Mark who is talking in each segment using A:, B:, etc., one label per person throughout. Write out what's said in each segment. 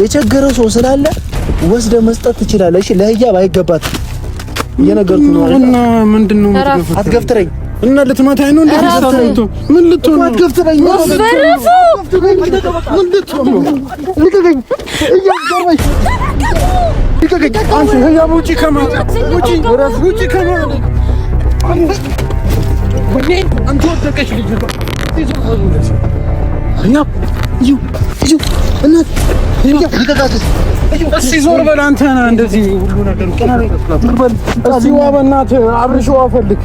A: የቸገረው ሰው ስላለ ወስደህ መስጠት ትችላለህ። እሺ ለህያብ አይገባትም እየነገርኩህ ነው።
B: እና ምንድነው
A: አትገፍትረኝ
B: እና ልትመታኝ ነው እንዴ? ምን ልትሆን ነው?
A: አትገፍትረኝ ምን ልትሆን ነው? ልቀቀኝ እያገረመኝ ልቀቀኝ። አንቺ ህያብ ውጪ ከማለት ውጪ ከማለት አንተ ወደቀሽ ልጅ ነው ህያብ እዩ እናት ልቀቃት። እስኪ ዞር በል አንተ ነህ እንደዚህ ሁሉ ነገር ቀና ላይ ተስላል። እስኪ ዋ በእናትህ አብርሽ ዋ ፈልግ።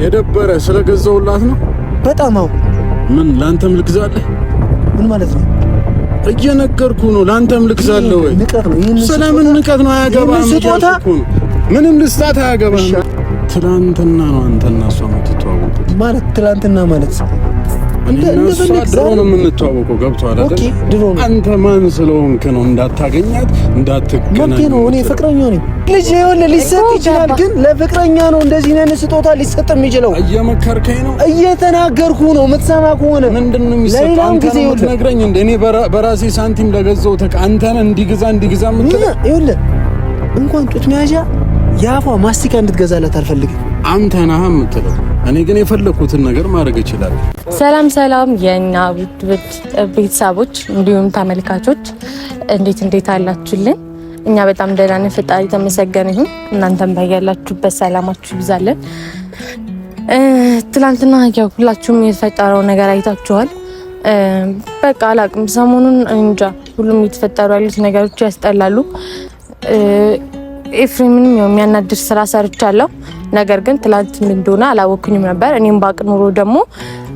A: የደበረ ስለገዛውላት ነው በጣም አው ምን ላንተም ልግዛለህ? ምን ማለት ነው? እየነገርኩ ነው። ላንተም ልግዛለህ ወይ? ንቀት ነው። ስለምን ንቀት ነው? አያገባም። ምንም ልስጣት አያገባም። ትላንትና ነው አንተና እሷ የምትተዋወቁት ማለት ትላንትና ማለት ድሮ ነው የምንተዋወቀው። ገብቶሃል አይደል? አንተ ማን ስለሆንክ ነው እንዳታገኛት እንዳትገናኝ ነው? እኔ ፍቅረኛው ነኝ። ልጅ ይኸውልህ ሊሰጥ ይችላል፣ ግን ለፍቅረኛ ነው እንደዚህ ነን ስጦታ ሊሰጥ የሚችለው። እየመከርከኝ ነው? እየተናገርኩ ነው። የምትሰማ ከሆነ ምንድነው የሚሰጥ? አንተ ነው የምትነግረኝ እንደ እኔ በራሴ ሳንቲም ለገዛው ተቃ አንተን እንዲግዛ የምትለው? ይኸውልህ እንኳን ጡት መያዣ ያፏ ማስቲካ እንድትገዛላት አልፈልግም። አንተ ነህ የምትለው። እኔ ግን የፈለኩትን ነገር ማድረግ እችላለሁ።
C: ሰላም የኛ ውድ ቤተሰቦች እንዲሁም ተመልካቾች እንዴት አላችሁልን? እኛ በጣም ደህና ነን። ፈጣሪ ተመሰገነ ይሁን። እናንተም ባያላችሁበት ሰላማችሁ ይብዛልን። ትላንትና ያው ሁላችሁም የተፈጠረው ነገር አይታችኋል። በቃ አላቅም ሰሞኑን እንጃ ሁሉም የተፈጠሩ ያሉት ነገሮች ያስጠላሉ። ኤፍሬምንም የሚያናድር ስራ ሰርቻለሁ። ነገር ግን ትላንት ምን እንደሆነ አላወኩኝም ነበር። እኔም ባቅ ኑሮ ደግሞ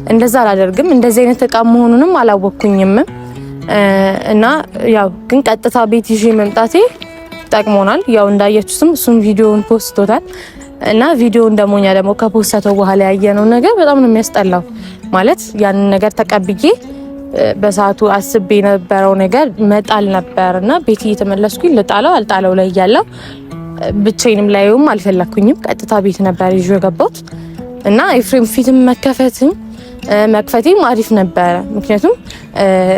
C: እንደዛ አላደርግም። እንደዚህ አይነት እቃ መሆኑንም አላወኩኝም እና ያው ግን ቀጥታ ቤት ይዤ መምጣቴ ጠቅሞናል። ያው እንዳያችሁትም እሱም ቪዲዮውን ፖስቶታል እና ቪዲዮውን ደሞኛ ደግሞ ከፖስተው በኋላ ያየነው ነገር በጣም ነው የሚያስጠላው። ማለት ያንን ነገር ተቀብዬ በሰዓቱ አስቤ የነበረው ነገር መጣል ነበርና ቤት እየተመለስኩኝ ልጣለው አልጣለው ላይ ያለው ብቻዬንም ላይውም አልፈለኩኝም። ቀጥታ ቤት ነበር ይዤ የገባሁት እና ኤፍሬም ፊትም መክፈቴም አሪፍ ነበረ። ምክንያቱም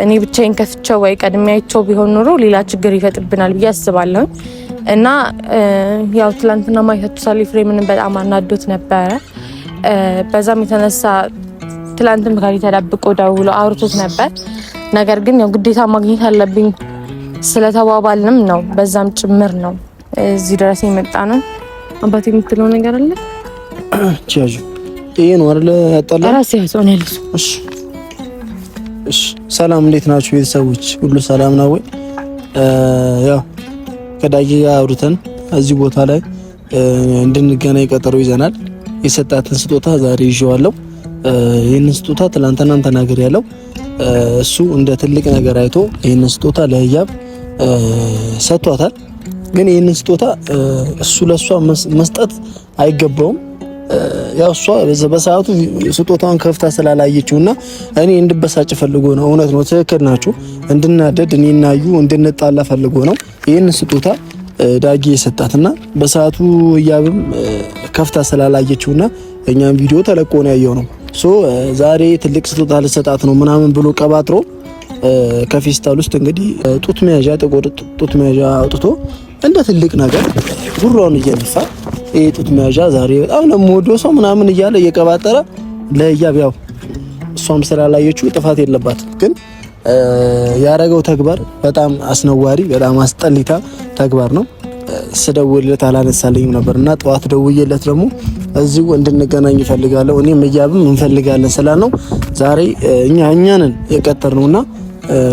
C: እኔ ብቻዬን ከፍቼው ወይ ቀድሜያቸው ቢሆን ኖሮ ሌላ ችግር ይፈጥብናል ብዬ አስባለሁ። እና ያው ትላንትና ማይታችሁታል ኤፍሬምን በጣም አናዶት ነበረ። በዛም የተነሳ ትላንትም ጋር ተደብቆ ደውሎ አውርቶት ነበር። ነገር ግን ያው ግዴታ ማግኘት አለብኝ ስለተባባልንም ነው በዛም ጭምር ነው እዚህ ድረስ የመጣ ነው። አባቴ የምትለው ነገር አለ?
A: ቻጁ ይሄ ነው አይደል? ያጣላ ራስ ያዘው ነው ልጅ። እሺ ሰላም፣ እንዴት ናችሁ ቤተሰቦች? ሁሉ ሰላም ነው ወይ? ያው ከዳጊ ጋር አውርተን እዚህ ቦታ ላይ እንድንገናኝ ቀጠሮ ይዘናል። የሰጣትን ስጦታ ዛሬ ይዤዋለሁ። ይሄንን ስጦታ ትላንትናም ተናግሬያለሁ። እሱ እንደ ትልቅ ነገር አይቶ ይሄንን ስጦታ ለህያብ ሰጥቷታል። ግን ይሄንን ስጦታ እሱ ለሷ መስጠት አይገባውም። ያው እሷ በሰዓቱ ስጦታውን ከፍታ ስላላየችውና እኔ እንድበሳጭ ፈልጎ ነው። እውነት ነው፣ ትክክል ናችሁ። እንድናደድ እኔና ዩ እንድንጣላ ፈልጎ ነው ይሄንን ስጦታ ዳጊ የሰጣትና በሰዓቱ ህያብም ከፍታ ስላላየችውና እኛም ቪዲዮ ተለቆ ነው ያየው ነው። ዛሬ ትልቅ ስጦታ ልሰጣት ነው ምናምን ብሎ ቀባጥሮ ከፌስታል ውስጥ እንግዲህ ጡት መያዣ ጥቁር ጡት መያዣ አውጥቶ እንደ ትልቅ ነገር ጉሯን እየነፋ ይሄ ጡት መያዣ ዛሬ በጣም ነው የምወደው ሰው ምናምን እያለ እየቀባጠረ ለህያብ ያው እሷም ስላላየችው ጥፋት የለባትም። ግን ያረገው ተግባር በጣም አስነዋሪ በጣም አስጠሊታ ተግባር ነው። ስደውልለት አላነሳልኝም ነበርና ጠዋት ደውዬለት ደግሞ እዚሁ እንድንገናኝ ይፈልጋለሁ እኔም ህያብም እንፈልጋለን ስላልነው ዛሬ እኛንን የቀጠርነውና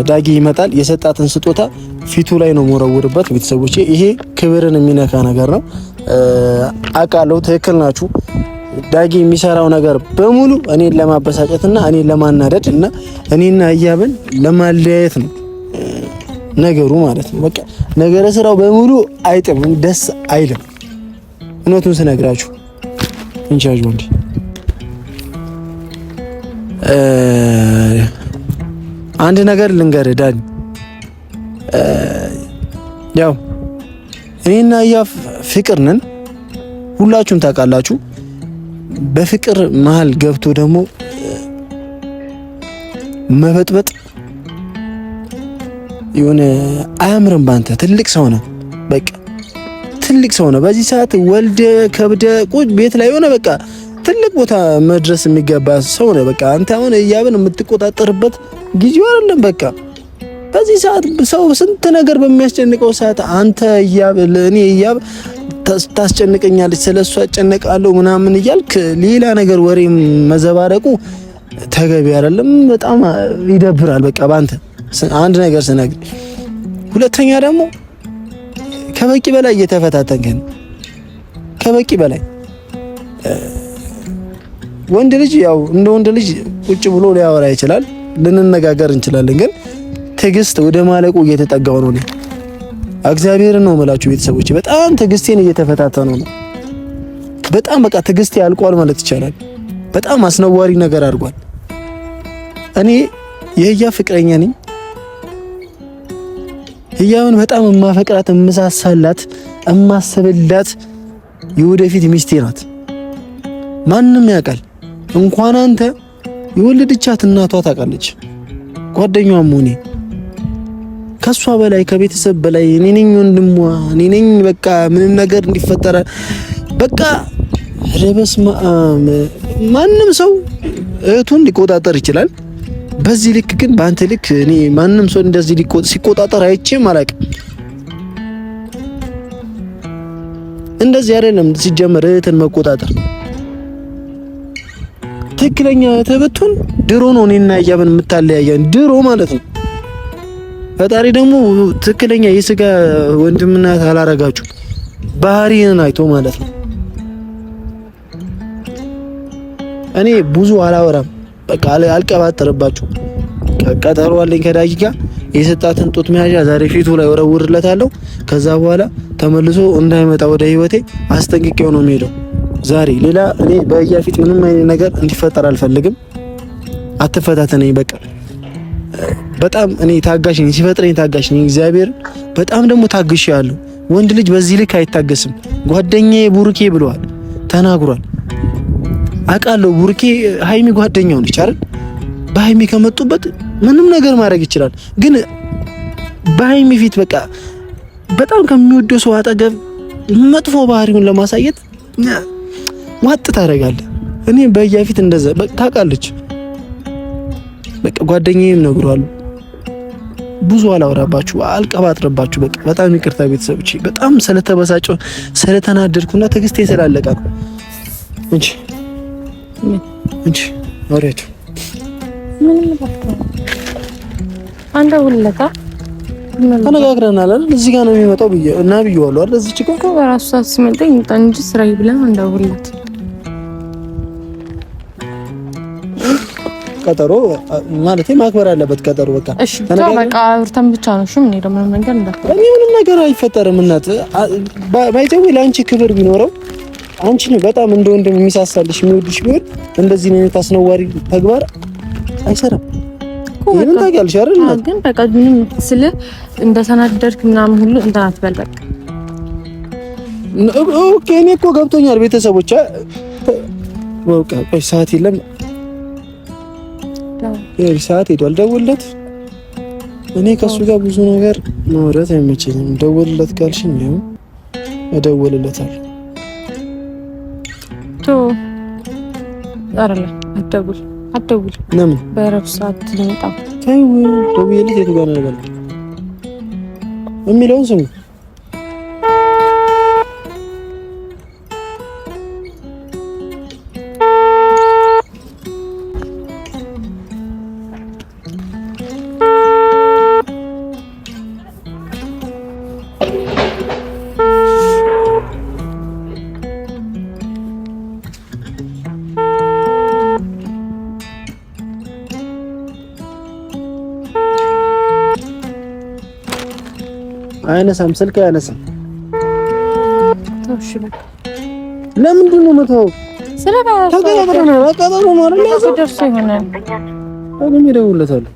A: ዳጊ ይመጣል። የሰጣትን ስጦታ ፊቱ ላይ ነው መወረውርበት። ቤተሰቦቼ ይሄ ክብርን የሚነካ ነገር ነው። አቃለው ትክክል ናችሁ። ዳጊ የሚሰራው ነገር በሙሉ እኔን ለማበሳጨትና እኔን ለማናደድ እና እኔና ህያብን ለማለያየት ነው ነገሩ ማለት ነው። በቃ ነገረ ስራው በሙሉ አይጥምም፣ ደስ አይልም። እውነቱን ስነግራችሁ እንቻጅ ወንድ አንድ ነገር ልንገርህ ዳኒ፣ ያው እኔና ያ ፍቅር ነን፣ ሁላችሁም ታውቃላችሁ። በፍቅር መሀል ገብቶ ደግሞ መበጥበጥ የሆነ አያምርም። ባንተ ትልቅ ሰው ነው፣ በቃ ትልቅ ሰው ነው። በዚህ ሰዓት ወልደ ከብደ ቁጭ ቤት ላይ ሆነ በቃ ትልቅ ቦታ መድረስ የሚገባ ሰው ነው። በቃ አንተ አሁን እያብን የምትቆጣጠርበት ጊዜው አይደለም። በቃ በዚህ ሰዓት ሰው ስንት ነገር በሚያስጨንቀው ሰዓት አንተ እያብ ለኔ እያብ ታስጨንቀኛለች፣ ስለሷ አጨነቃለሁ ምናምን እያልክ ሌላ ነገር ወሬ መዘባረቁ ተገቢ አይደለም። በጣም ይደብራል። በቃ ባንተ አንድ ነገር ስነግር፣ ሁለተኛ ደግሞ ከበቂ በላይ እየተፈታተንከን፣ ከበቂ በላይ ወንድ ልጅ ያው እንደ ወንድ ልጅ ቁጭ ብሎ ሊያወራ ይችላል፣ ልንነጋገር እንችላለን። ግን ትዕግስት ወደ ማለቁ እየተጠጋው ነው። እግዚአብሔርን ነው የምላችሁ ቤተሰቦች፣ በጣም ትዕግስቴን እየተፈታተነው ነው። በጣም በቃ ትዕግስቴ አልቋል ማለት ይቻላል። በጣም አስነዋሪ ነገር አድርጓል። እኔ የህያብ ፍቅረኛ ነኝ። ህያብን በጣም የማፈቅራት፣ የምሳሳላት፣ የማስብላት የወደፊት ሚስቴ ናት። ማንም ያውቃል። እንኳን አንተ የወለደቻት እናቷ ታውቃለች፣ ጓደኛዋም ሆኔ ከሷ በላይ ከቤተሰብ በላይ እኔ ነኝ ወንድሟ፣ እኔ ነኝ በቃ ምንም ነገር እንዲፈጠረ በቃ ረበስማ ማንም ሰው እህቱን ሊቆጣጠር ይችላል። በዚህ ልክ ግን በአንተ ልክ እኔ ማንም ሰው እንደዚህ ሲቆጣጠር አይቼም አላውቅም። እንደዚህ አይደለም ሲጀመር እህትን መቆጣጠር። ትክክለኛ እህት ብትሆን ድሮ ነው እኔና ህያብን የምታለያየን፣ ድሮ ማለት ነው። ፈጣሪ ደግሞ ትክክለኛ የስጋ ወንድምና አላረጋችሁ ባህሪን አይቶ ማለት ነው። እኔ ብዙ አላወራም፣ በቃ አልቀባጠርባችሁ። ቀጠሮ አለኝ ከዳጊ ጋር የሰጣትን ጡት መያዣ ዛሬ ፊቱ ላይ ወረውርለታለሁ። ከዛ በኋላ ተመልሶ እንዳይመጣ ወደ ህይወቴ አስጠንቅቄው ነው የሚሄደው ዛሬ። ሌላ እኔ በህያብ ፊት ምንም አይነት ነገር እንዲፈጠር አልፈልግም። አትፈታተነኝ በቃ። በጣም እኔ ታጋሽ ነኝ፣ ሲፈጥረኝ ታጋሽ ነኝ። እግዚአብሔር በጣም ደግሞ ታግሻለሁ። ወንድ ልጅ በዚህ ልክ አይታገስም። ጓደኛዬ ቡርኬ ብለዋል፣ ተናግሯል። አውቃለሁ ቡርኬ ሃይሚ ጓደኛው ነች አይደል? በሃይሚ ከመጡበት ምንም ነገር ማድረግ ይችላል። ግን በሃይሚ ፊት በቃ በጣም ከሚወደው ሰው አጠገብ መጥፎ ባህሪውን ለማሳየት ዋጥ ታደርጋለህ። እኔ በህያብ ፊት እንደዛ ታውቃለች። በቃ ጓደኛዬም ነግሯል። ብዙ አላወራባችሁ፣ አልቀባጥረባችሁ። በቃ በጣም ይቅርታ ቤተሰቦች፣ በጣም ስለተበሳጨው ስለተናደድኩና ትዕግስቴ ስላለቀ ነው እንጂ ወሬቱ
C: ምን ልባክህ አንተ ሁለታ
A: ተነጋግረናል አይደል? እዚህ ጋር ነው የሚመጣው ብዬዋለሁ አይደል? እዚህ እኮ
C: በራሱ ሰዓት ሲመጣ ይምጣ እንጂ ስራዬ ብለን እንደውልለት
A: ቀጠሮ ማለት ማክበር አለበት ቀጠሮ። በቃ
C: እሺ በቃ አውርተን ብቻ ነው። እሺ ምን ሄደው ምንም ነገር እንዳትል።
A: እኔ ምንም ነገር አይፈጠርም። እናት ባይተው ለአንቺ ክብር ቢኖረው አንቺ ነው በጣም እንደ ወንድም የሚሳሳልሽ የሚወድሽ ቢሆን እንደዚህ ነው አስነዋሪ ተግባር አይሰራም። ምን ታውቂያለሽ አይደል?
C: ግን በቃ ምንም ስለ እንደተናደድክ ምናምን ሁሉ እንትን አትበል በቃ።
A: ኦኬ እኔ እኮ ገብቶኛል። ቤተሰቦች በቃ ቆይ ሰዓት የለም ሰዓት ሄዷል። ደውልለት። እኔ ከሱ ጋር ብዙ ነገር ማውራት አይመቸኝም። ደውልለት ካልሽኝ ነው እደውልለታለሁ።
C: አረለ አትደውል።
A: ለምን
C: በረፍት ሰዓት ልምጣ?
A: ታዩ ደውልለት። የቱ ጋር ነው የሚለውን ስሙ። አይነሳም፣ ስልክ አያነሳም።
C: ተውሽ በቃ።
A: ለምንድን ነው መተው?
C: ተገናኝተን
A: ቀጠሮ ነው አይደል?
C: ደርሶ ይሆናል።
A: አሁን እደውልለታለሁ።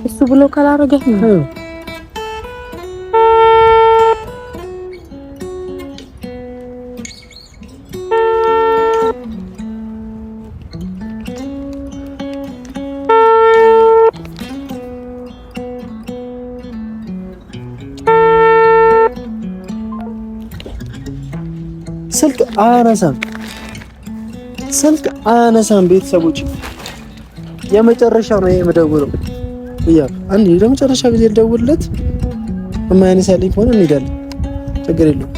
C: እሱ ብሎ ካላረገህ ነው
A: ስልክ አነሳም ቤተሰቦች የመጨረሻ ነው የምደውለው አንዴ ለመጨረሻ ጊዜ ልደውልለት የማያነሳልኝ ከሆነ እንሄዳለን ችግር የለውም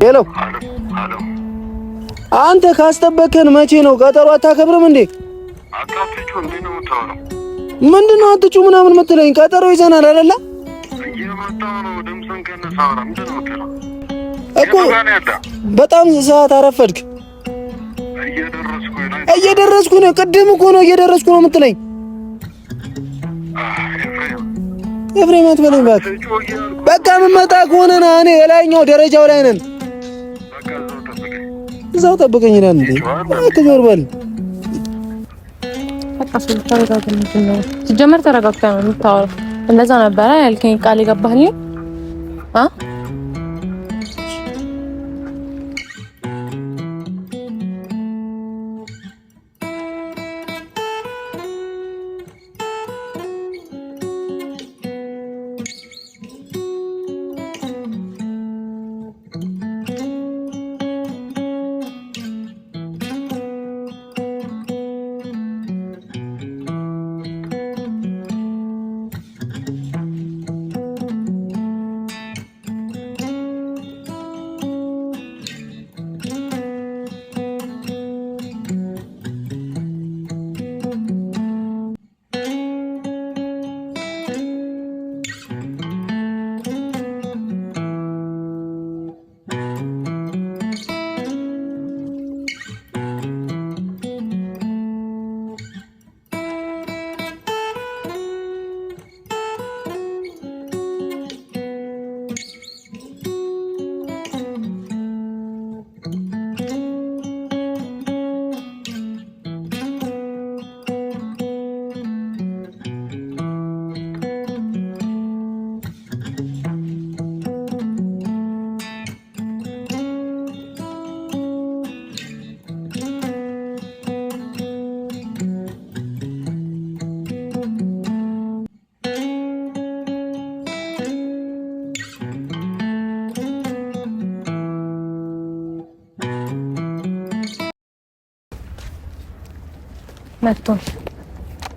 A: ሄሎ አንተ ካስጠበከን መቼ ነው ቀጠሮ አታከብርም እንዴ
B: አጣጥቹ እንዴ ነው የምታወራው
A: ምንድነው አትጩ ምናምን የምትለኝ ቀጠሮ ይዘናል አይደለ
B: እየመጣሁ ነው ድምፅን ከነሳራ ምንድነው የምትለው
A: እኮ በጣም ሰዓት አረፈድክ እየደረስኩ ነው ቅድም እኮ ነው እየደረስኩ ነው የምትለኝ ኤፍሬም አትበለኝ እባክህ በቃ የምመጣ ከሆነ ና እኔ የላይኛው ደረጃው ላይ ነን እዛው ጠብቀኝ ይላል እንዴ አትዞር በል
C: ሲጀመር ተረጋግተህ ነው የምታወራው እንደዛ ነበረ ያልከኝ ቃል የገባህልኝ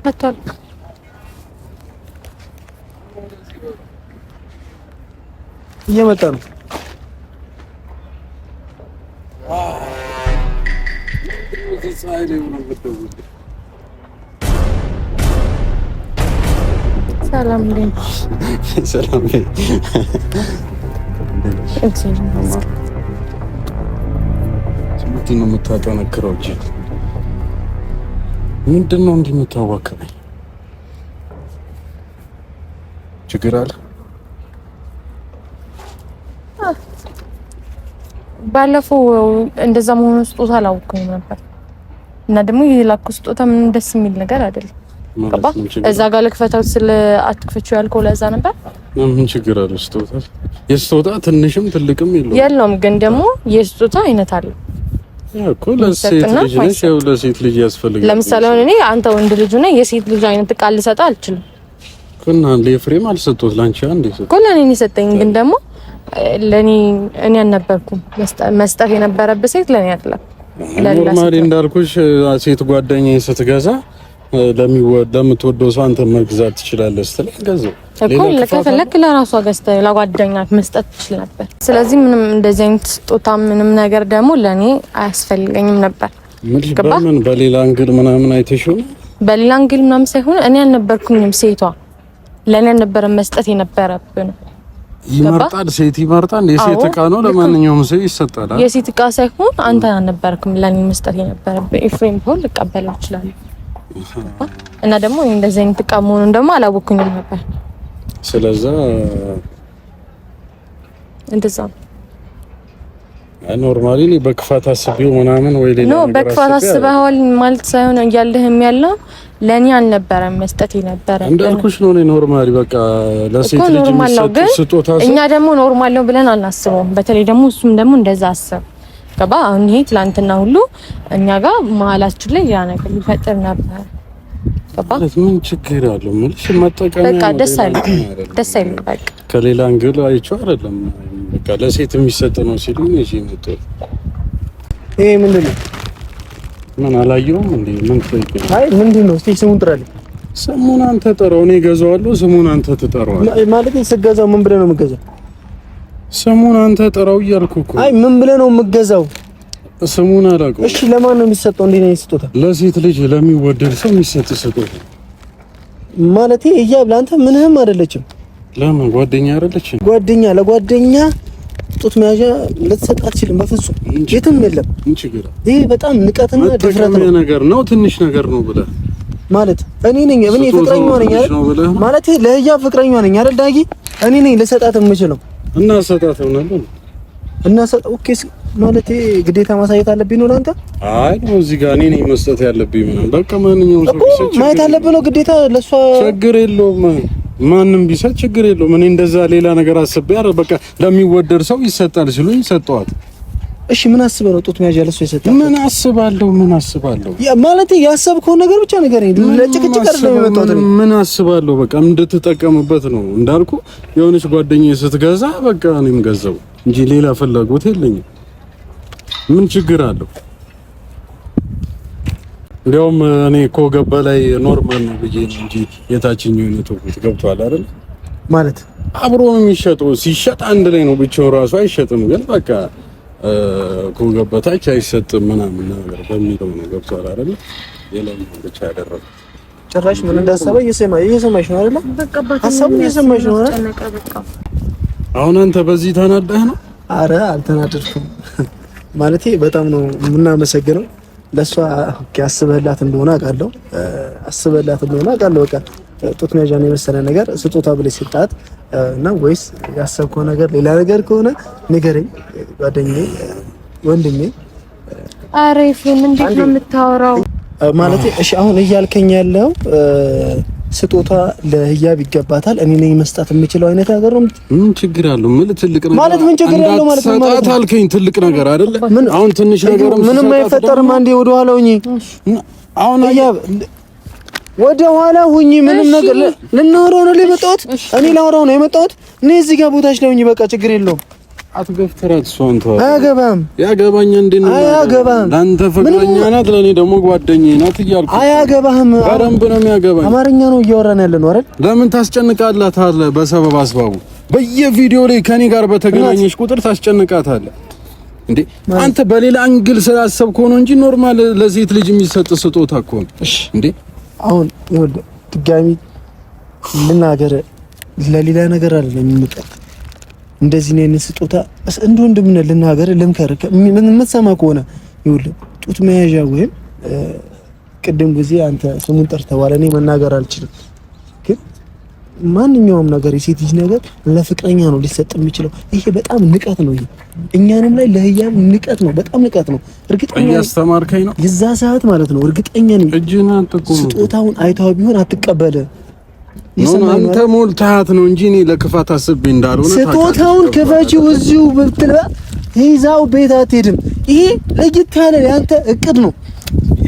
C: መጥቷል
A: እየመጣ ነው
C: ሰላም እንዴት
B: ሰላም ነው የምታጠነክረው እንጂ ምንድነው እንዲህ የምታዋከበኝ ችግር አለ
C: ባለፈው እንደዛ መሆኑ ስጦታ አላውቅም ነበር እና ደግሞ የላኩ ስጦታ ምን ደስ የሚል ነገር አይደለም ገባ እዛ ጋር ለክፈታው ስለ አትክፈቹ ያልከው ለዛ ነበር
B: ምን ችግር አለ ስጦታ የስጦታ ትንሽም ትልቅም
C: የለውም ግን ደግሞ የስጦታ አይነት አለ
B: እኮ ለሴት ልጅ ነሽ ያው ለሴት ልጅ ያስፈልጋል
C: ለምሳሌ እኔ አንተ ወንድ ልጅ ነህ የሴት ልጅ አይነት ቃል ልሰጥ አልችልም
B: ኩና ለኤፍሬም አልሰጠሁት ላንቺ አንዴ ሰጠ
C: ኩና እኔ ሰጠኝ ግን ደግሞ ለኔ እኔ አልነበርኩም መስጠት የነበረበት ሴት ለኔ አይደለም
B: ኖርማሊ እንዳልኩሽ ሴት ጓደኛዬ ስትገዛ ለምትወደው ሰው አንተ መግዛት ትችላለህ ስትል ገዛው
C: እኮ ለከፈለክ ለራሷ ገዝተህ ለጓደኛህ መስጠት ትችል ነበር ስለዚህ ምንም እንደዚህ አይነት ስጦታ ምንም ነገር ደግሞ ለኔ አያስፈልገኝም ነበር
B: ምን በሌላ አንግል ምናምን አይተሽው
C: በሌላ አንግል ምናምን ሳይሆን እኔ አልነበርኩኝም ሴቷ ለኔ ነበር መስጠት የነበረብኝ
B: ይመርጣል ሴት ይመርጣል የሴት ዕቃ ነው ለማንኛውም ሰው ይሰጣል
C: የሴት ዕቃ ሳይሆን አንተ አልነበርኩም ለኔ መስጠት የነበረብኝ ኤፍሬም ሆል ልቀበለው ይችላል እና ደግሞ እንደዚህ አይነት ዕቃ መሆኑን ደግሞ አላወኩኝም ነበር
B: ስለዛ
C: እንደዛ
B: ኖርማሊ በክፋት አስቤው ምናምን ወይ ሌላ
C: ነገር በክፋት አስበኸዋል ማለት ሳይሆን እያለህም ያለው ለኔ አልነበረም መስጠት የነበረ
B: እንዳልኩሽ ነው። ኖርማሊ በቃ ለሴት ልጅ የሚሰጥ ስጦታ
C: እኛ ደግሞ ኖርማል ነው ብለን አናስበውም። በተለይ ደግሞ እሱም ደግሞ እንደዛ አሰብ ገባ። አሁን ይሄ ትላንትና ሁሉ እኛ ጋር መሀላችን ላይ ያ ነገር ሊፈጠር ነበር ገባ።
B: ምን ችግር አለው? ምንሽ መጠቀም
C: በቃ ደስ አይልም በቃ
B: ከሌላ አንግል አይቼው አይደለም በቃ ለሴት የሚሰጥ ነው ሲሉኝ እሺ መጥቶ
A: ይሄ ምንድነው?
B: ምን አላየውም እንዴ? ምን ትጠይቅ?
A: አይ ምንድነው? እስቲ ስሙን ጥራልኝ።
B: ስሙን አንተ ጥራው፣ እኔ እገዛዋለሁ። ስሙን አንተ ትጠራዋለህ
A: ማለት ስገዛው ምን ብለህ ነው የምገዛው?
B: ስሙን አንተ ጥራው እያልኩ እኮ።
A: አይ ምን ብለህ ነው የምገዛው?
B: ስሙን አላውቀውም።
A: እሺ ለማን ነው የሚሰጠው? እንዴ ነው ስጦታ?
B: ለሴት ልጅ ለሚወደድ ሰው የሚሰጥ ስጦታ
A: ማለት ይያብ ለአንተ ምንህም አይደለችም።
B: ለምን ጓደኛ አይደለችም?
A: ጓደኛ ለጓደኛ ጡት መያዣ ልትሰጥ አትችልም በፍጹም። የትም የለም። ይሄ በጣም ንቀትና ድፍረት
B: ነገር ነው። ትንሽ ነገር ነው ብለህ
A: ማለት እኔ ነኝ ፍቅረኛዋ ነኝ አይደል? ማለት ለህያብ ፍቅረኛዋ ነኝ አይደል? ዳጊ እኔ ነኝ ልሰጣት የምችለው
B: እና ሰጣት ሆነልን
A: እና ኦኬ ማለት ግዴታ ማሳየት አለብኝ ነው ለአንተ?
B: አይ ነው እዚህ ጋር እኔ ነኝ መስጠት ያለብኝ ምናምን በቃ ማንኛውም ሰው ቢሰጥ
A: ማየት አለብህ ነው ግዴታ። ለሷ
B: ችግር የለውም ማንም ቢሰጥ ችግር የለውም። እኔ እንደዛ ሌላ ነገር አስቤ አይደል በቃ ለሚወደድ ሰው ይሰጣል ሲሉኝ ሰጠዋት።
A: እሺ ምን አስበህ ነው ጡት መያዣ ለሷ ይሰጣል?
B: ምን አስባለሁ
A: ያ ማለት ያሰብከው ነገር ብቻ ንገረኝ። ለጭቅጭቅ አይደለም የመጣሁት።
B: ምን አስባለሁ በቃ እንድትጠቀምበት ነው እንዳልኩ። የሆነች ጓደኛዬ ስትገዛ በቃ እኔም ገዛው እንጂ ሌላ ፍላጎት የለኝም። ምን ችግር አለው? እንዲያውም እኔ እኮ ገባ ላይ ኖርማል ነው ብዬ ነው እንጂ የታችኛው የተውኩት ገብቷል አይደል?
A: ማለት
B: አብሮ ነው የሚሸጠው። ሲሸጥ አንድ ላይ ነው ብቻው ራሱ አይሸጥም። ግን በቃ ከገበታች አይሰጥም ምናምን ነገር በሚለው ነው ገብቷል አይደል? የለም ብቻ ያደረገ
A: ጭራሽ ምን እንዳሰበ እየሰማሽ ነው አይደል? ሀሳቡን እየሰማሽ ነው አይደል?
B: አሁን አንተ በዚህ ተናደህ ነው?
A: አረ አልተናደድኩም። ማለቴ በጣም ነው የምናመሰግነው። ለሷ አስበህላት እንደሆነ አውቃለሁ። በቃ ጡት መያዣ ነው የመሰለ ነገር ስጦታ ብለሽ ስጣት እና ወይስ ያሰብከው ነገር ሌላ ነገር ከሆነ ንገረኝ ጓደኛዬ፣ ወንድሜ።
C: አረ ይሄን እንዴት ነው የምታወራው?
A: ማለቴ እሺ አሁን እያልከኝ ያለው ስጦታ ለህያብ ይገባታል እኔ ነኝ መስጠት የምችለው አይነት ነገር ነው።
B: ምን ችግር አለው? ምን ትልቅ ነገር
A: ማለት ምን ችግር አለው ማለት ነው?
B: ሰጣት አልከኝ ትልቅ ነገር አይደለ? አሁን ትንሽ ነገርም
A: ምንም አይፈጠርም። አንዴ ወደ ኋላ ሁኚ። አሁን ህያብ ወደ ኋላ ሁኚ። ምንም ነገር ልናወራው ነው የመጣሁት። እኔ ላወራው ነው የመጣሁት። እኔ እዚህ ጋር ቦታሽ ላይ ሁኚ። በቃ ችግር የለውም።
B: አትገፍተራት። እሷን ተው።
A: አያገባም።
B: ያገባኝ እንዴ ነው?
A: አያገባም።
B: ለአንተ ፍቅረኛ ናት፣ ለኔ ደግሞ ጓደኛዬ ናት እያልኩ።
A: አያገባህም።
B: በደንብ ነው የሚያገባኝ።
A: አማርኛ ነው እያወራን ያለ ነው አይደል?
B: ለምን ታስጨንቃላታለህ? በሰበብ አስባቡ በየቪዲዮ ላይ ከኔ ጋር በተገናኘሽ ቁጥር ታስጨንቃታለህ እንዴ? አንተ በሌላ አንግል ስላሰብከው ነው እንጂ ኖርማል ለሴት ልጅ የሚሰጥ ስጦታ እኮ ነው እንዴ።
A: አሁን ይኸውልህ ድጋሚ ልናገር፣ ለሌላ ነገር አይደለም የምመጣው። እንደዚህ ነው ስጦታ እንደ ወንድምነት ልናገር፣ ልምከር። የምትሰማ ከሆነ ይኸውልህ ጡት መያዣ ወይም ቅድም ጊዜ አንተ ስሙን ጠርተዋል፣ እኔ መናገር አልችልም። ግን ማንኛውም ነገር የሴት ልጅ ነገር ለፍቅረኛ ነው ሊሰጥ የሚችለው። ይሄ በጣም ንቀት ነው። ይሄ እኛንም ላይ ለህያብ ንቀት ነው፣ በጣም ንቀት ነው። እርግጠኛ
B: እያስተማርከኝ ነው
A: የዛ ሰዓት ማለት ነው። እርግጠኛ ነኝ
B: እጅና ተቆም
A: ስጦታውን አይታው ቢሆን አትቀበለ።
B: አንተ ሞልታት ነው እንጂ እኔ ለክፋት አስቤ እንዳልሆነ
A: ስጦታውን ክፈቺው እዚሁ ብትል ይዛው ቤት አትሄድም። ይሄ ለይት ያለ ያንተ እቅድ ነው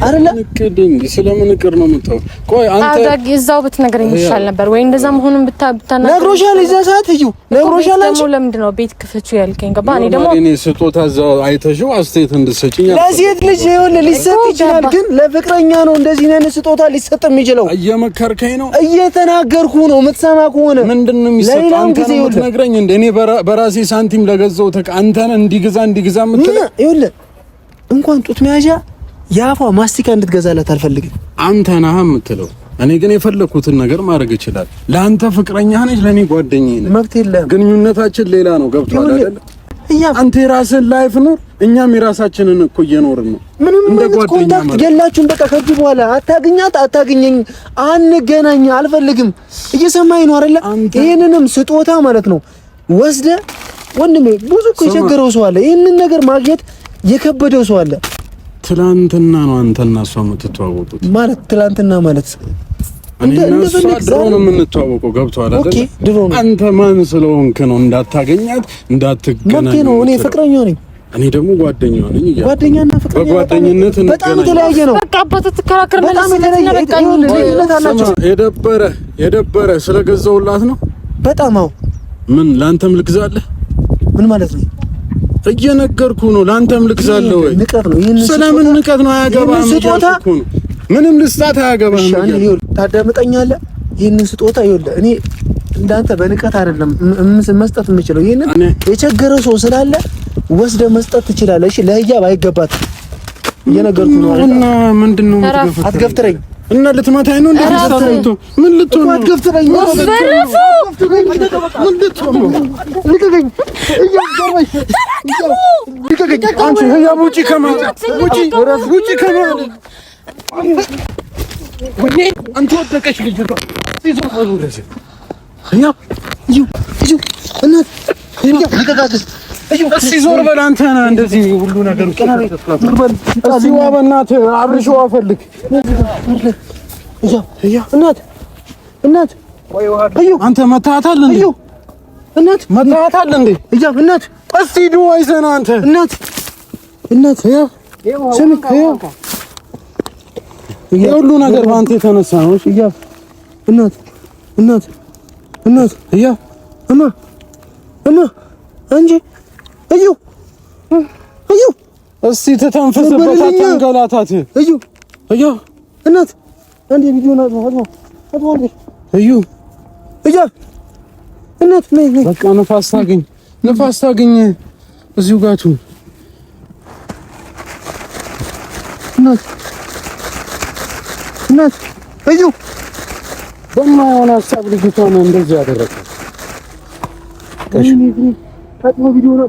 A: አይደለ?
B: እቅድ እንዴ? ስለምን እቅድ ነው የምታው? ቆይ አንተ
C: አዳግ ይዛው ብትነግረኝ ይሻል ነበር ወይ? እንደዛ መሆኑን ብታና
A: ነግሮሻል። ይዛ ሰዓት እዩ ነግሮሻል።
C: ደግሞ ለምንድን ነው ቤት ክፈቺው ያልከኝ? ገባ? እኔ ደግሞ
B: እኔ ስጦታ እዛው አይተሽው አስተያየት እንድትሰጪኝ
A: ለሴት ልጅ ይኸውልህ ሊሰጥ ይችላል፣ ግን ለፍቅረኛ ነው እንደዚህ አይነት ስጦታ ሊሰጥ የሚችለው።
B: እየመከርከኝ ነው?
A: እየተናገርኩ ነው። የምትሰማ ከሆነ
B: ምንድነው የሚሰጠው? አንተ ነው የምትነግረኝ እንዴ? እኔ በራሴ ሳንቲም ለገዛው አንተን እንዲግዛ የምትለው
A: ይኸውልህ እንኳን ጡት መያዣ ያፏ ማስቲካ እንድትገዛላት አልፈልግም።
B: አንተ ነህ የምትለው። እኔ ግን የፈለኩትን ነገር ማድረግ ይችላል። ለአንተ ፍቅረኛ ነች፣ ለኔ ጓደኛዬ ነች።
A: መብት የለም።
B: ግንኙነታችን ሌላ ነው። ገብቶሃል አይደል? አንተ የራስህን ላይፍ ኑር፣ እኛም የራሳችንን እኮ እየኖርን ነው።
A: ምንም ኮንታክት የላችሁም። በቃ ከዚህ በኋላ አታገኘኝ፣ አንገናኝ፣ አልፈልግም። እየሰማኸኝ ነው አይደለ? ይሄንንም ስጦታ ማለት ነው ወስደህ ወንድሜ ብዙ እኮ የቸገረው ሰው አለ። ይሄንን ነገር ማግኘት የከበደው ሰው አለ።
B: ትላንትና ነው አንተና እሷ የምትተዋወቁት ማለት
A: ትላንትና ማለት
B: እኔ እና እሷ ድሮ ነው የምንተዋወቀው። ገብቶሃል አይደል? አንተ ማን ስለሆንክ ነው እንዳታገኛት እንዳትገናኝ
A: ነው? እኔ ፍቅረኛው ነኝ።
B: እኔ ደግሞ ጓደኛው ነኝ።
A: ጓደኛና ፍቅረኛ
B: በጓደኝነት
A: በጣም የተለያየ ነው።
C: በቃ አባቱ ተከራከረ ማለት
B: ነው። የደበረ ስለገዛውላት ነው።
A: በጣም አዎ።
B: ምን ላንተም ልግዛለህ?
A: ምን ማለት ነው?
B: እየነገርኩ ነው። ላንተም ልግዛለህ ወይ?
A: ንቀት ነው።
B: ስለምን ንቀት ነው? አያገባህም እያልኩ ነው። ምንም ልስጣት አያገባህም።
A: ታዳምጠኛለህ? ይሄንን ስጦታ ይኸውልህ፣ እኔ እንዳንተ በንቀት አይደለም መስጠት የምችለው። ይሄንን የቸገረው ሰው ስላለ ወስደህ መስጠት ትችላለህ። እሺ ለህያብ አይገባትም። እየነገርኩ ነው።
B: እና ምንድነው?
A: አትገፍትረኝ
B: እና ልትመታኝ ነው እንዴ? ምን ልትሆን ነው?
A: አትገፍትረኝ።
B: ምን ልትሆን ነው?
A: ልቀቀኝ። እያገረመኝ ልቀቀኝ።
B: አንቺ ህያብ ውጪ ከማለት ውጪ ከማለት አንተ ወደቀሽ ልጅ ነው። ሲዞር ወደዚህ ህያብ እናት ህያብ ልቀቃት። እስኪ ዞር በል አንተ ነህ እንደዚህ ሁሉ ነገር እስኪ ዋ በእናትህ አብርሽ ዋ ፈልግ። እናት አንተ መታሃታል እንዴ? እናት መታሃታል እንዴ? እናት እስኪ ሂዱ አይዘና አንተ እናት ስሚ የሁሉ ነገር በአንተ የተነሳ ነው። እናት እንጂ እዩ እስቲ ተተንፈስበት፣ አታንገላታት። እዩ እናት አንዴ ቪዲዮ ነው እዩ እናት ነይ በቃ ነፋስ ታገኝ እዚሁ ጋቱ እናት እዩ በማይሆን ሀሳብ ልጅቷን እንደዚህ ያደረገ ቪዲዮ ነው